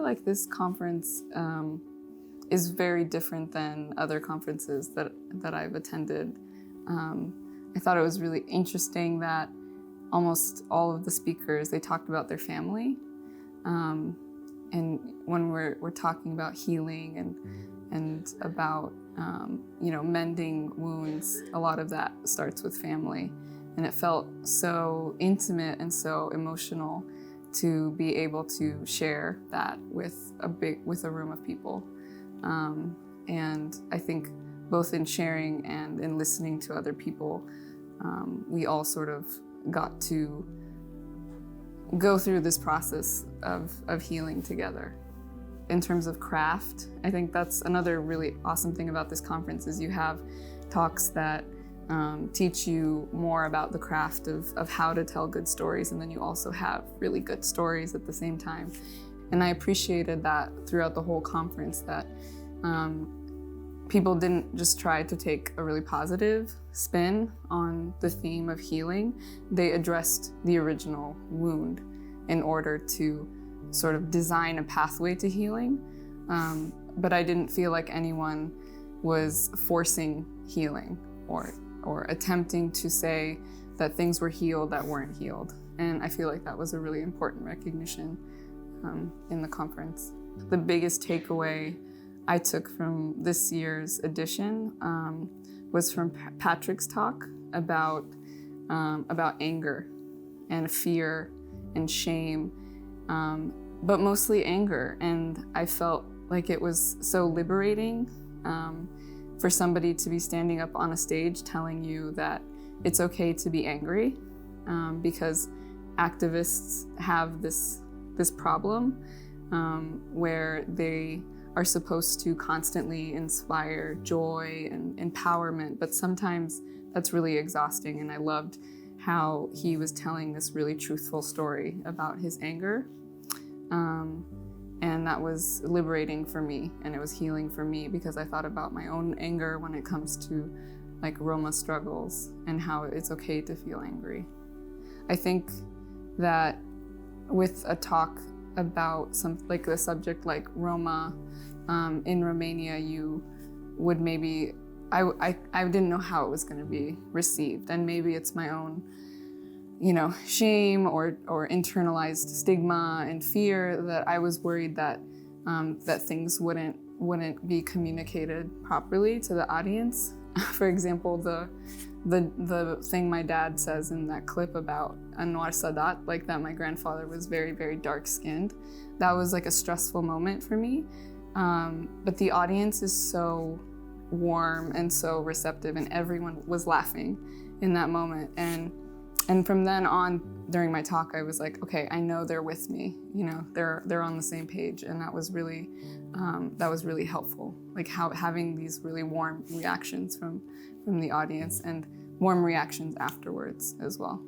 like this conference is very different than other conferences that I've attended. I thought it was really interesting that almost all of the speakers, they talked about their family. And when we're talking about healing and about mending wounds, a lot of that starts with family. And it felt so intimate and so emotional to be able to share that with a room of people. And I think both in sharing and in listening to other people, we all sort of got to go through this process of healing together. In terms of craft, I think that's another really awesome thing about this conference is you have talks that teach you more about the craft of how to tell good stories, and then you also have really good stories at the same time. And I appreciated that throughout the whole conference, that people didn't just try to take a really positive spin on the theme of healing. They addressed the original wound in order to sort of design a pathway to healing. But I didn't feel like anyone was forcing healing or attempting to say that things were healed that weren't healed. And I feel like that was a really important recognition in the conference. The biggest takeaway I took from this year's edition was from Patrick's talk about anger and fear and shame, but mostly anger. And I felt like it was so liberating for somebody to be standing up on a stage telling you that it's okay to be angry, because activists have this problem where they are supposed to constantly inspire joy and empowerment, but sometimes that's really exhausting. And I loved how he was telling this really truthful story about his anger. And that was liberating for me, and it was healing for me, because I thought about my own anger when it comes to like Roma struggles and how it's okay to feel angry. I think that with a talk about like the subject like Roma in Romania, you would maybe, I didn't know how it was going to be received, and maybe it's my own shame or internalized stigma and fear that I was worried that that things wouldn't be communicated properly to the audience. For example, the thing my dad says in that clip about Anwar Sadat, like that my grandfather was very, very dark-skinned, that was like a stressful moment for me. But the audience is so warm and so receptive, and everyone was laughing in that moment. And from then on, during my talk, I was like, okay, I know they're with me. They're on the same page, and that was really helpful. Like having these really warm reactions from the audience, and warm reactions afterwards as well.